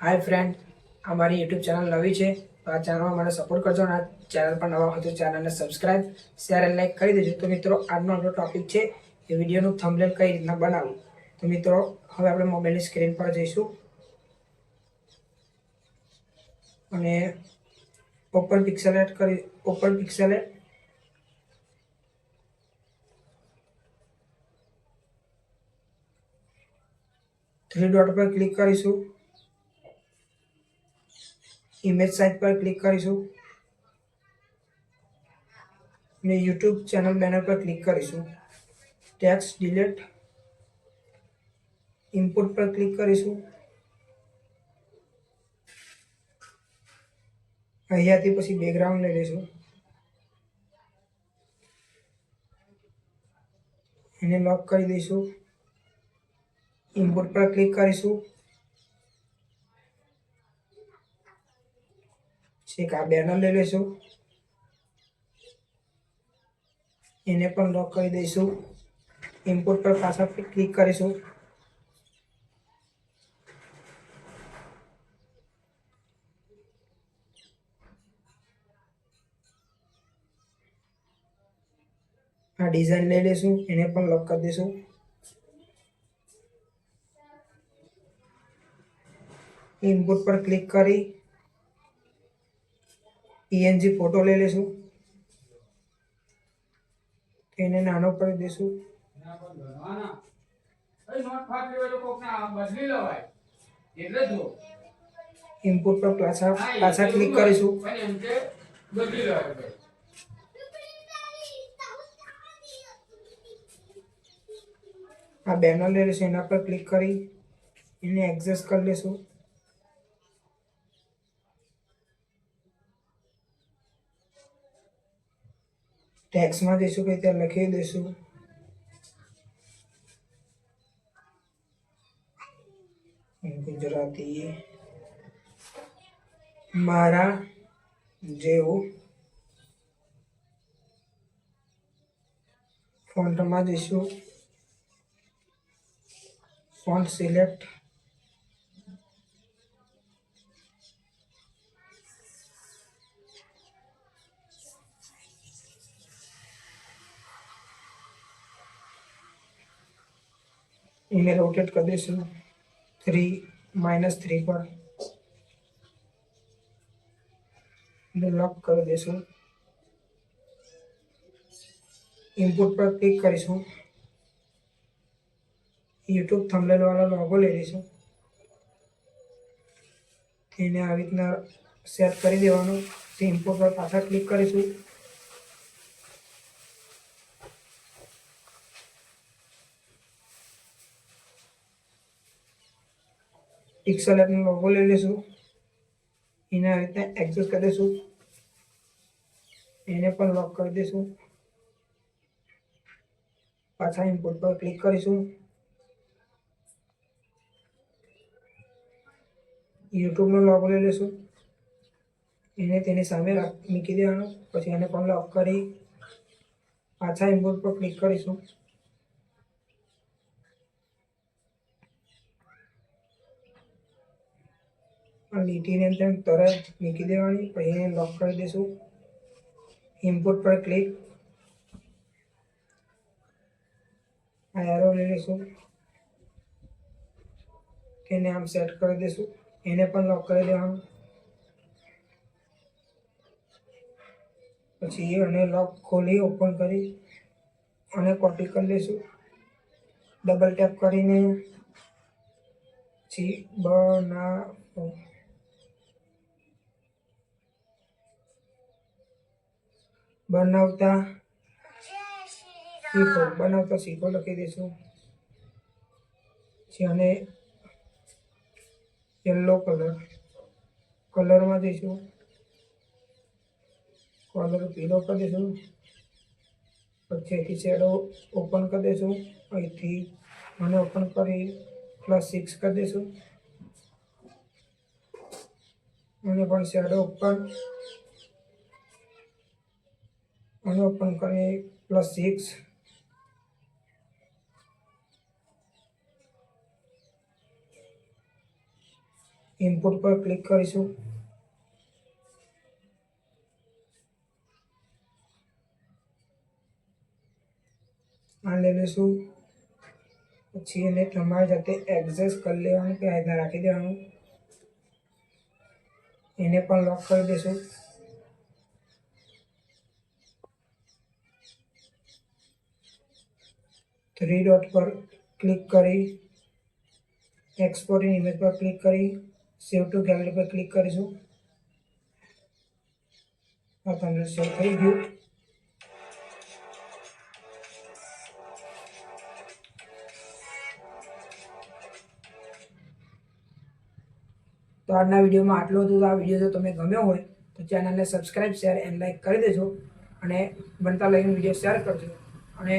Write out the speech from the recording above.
Hi friend, हमारी YouTube channel नवी है तो आ चैनल में मैंने सपोर्ट करजो। आ चैनल पर नवा हो तो चैनल ने सब्सक्राइब शेयर एंड लाइक कर दीजिए। तो मित्रों, आज आपणो टॉपिक है ये वीडियो थंबनेल कई रीतना बनावुं। तो मित्रों, हवे आपणे मोबाइल की स्क्रीन पर जईशुं अने ओपन पिक्सेल एड करी open pixel ad three dot पर क्लिक करीशुं। इमेज साइज पर क्लिक करीशुं ने यूट्यूब चैनल बैनर पर क्लिक करीशुं। टेक्स्ट डिलीट इनपुट पर क्लिक करीशुं। अहींयाथी पछी बेकग्राउंड लई लईशुं, एने लॉक करी दईशुं। इनपुट पर क्लिक करीशुं। छेक आ बैनर लई लईशुं, एने पण लॉक करी दईशुं। इनपुट पर पाछा क्लिक करीशुं। आ डिजाइन लई लेशुं, एने पण लॉक कर देशुं। इनपुट पर क्लिक करी पीएनजी फोटो लई लेशुं, एने नानो कर देशुं। इनपुट पर पाछा पाछा क्लिक करीशुं। आ बैनर ले लेशुं, एना पर क्लिक करी इन्हें एडजस्ट कर लेशुं। टेक्स्ट में जईशुं के त्यां लखी देशुं गुजराती मारा जेवुं। फॉन्ट में जईशुं, फॉन्ट सिलेक्ट, इन्हें रोटेट कर देशुं 3 पर, लॉक कर देशुं। इनपुट पर क्लिक करीशुं। यूट्यूब थंबनेल वाला लोगो ले लईशुं, एने आ रीतना सेट करी देवानुं। इनपुट पर पाछा क्लिक करीशुं। पिक्सल एड नो लोगो ले लेशुं, एने आ रीते एडजस्ट कर देशुं, एने पण लॉक कर देशुं। पाछा इनपुट पर क्लिक करीशुं। यूट्यूब नो लोगो ले लेशुं, एने तेनी सामे मूकी देवानुं। पछी एने पण लॉक करी पाछा इनपुट पर क्लिक करीशुं। લીટીને તેમ તરત મૂકી દેવાની, પછી એને લોક કરી દઈશું। ઇનપુટ પર ક્લિક, આ એરો લઈ લઈશું, એને આમ સેટ કરી દઈશું, એને પણ લોક કરી દેવાનું। પછી એને લોક ખોલી ઓપન કરી અને કોપી કરી લઈશું। ડબલ ટેપ કરીને પછી બનાવો बनावता सीखो लखी दईशुं। येलो कलर में जईशुं, कलर पीलो कर दईशुं। पछी शेडो ओपन कर दईशुं, अहींथी आने ओपन करी +6 कर दईशुं, आने पण शेडो ओपन करी +6। ઇનપુટ પર ક્લિક કરીશું. આ લઈ લઈશું. પછી એને તમારી જાતે એડજસ્ટ કરી લેવાનું કે આ રીતના રાખી દેવાનું. એને પણ લોક કરી દઈશું. થ્રી ડોટ પર ક્લિક કરી એક્સપોર્ટ ઇન ઇમેજ પર ક્લિક કરી સેવ ટુ ગેલેરી પર ક્લિક કરીશું. આ તમને સેવ થઈ ગયું. તો આજના વિડીયોમાં આટલું હતું. આ વિડીયો જો તમને ગમ્યો હોય તો ચેનલને સબસ્ક્રાઈબ, શેર એન્ડ લાઈક કરી દેજો અને બનતા લઈને વિડીયો શેર કરજો અને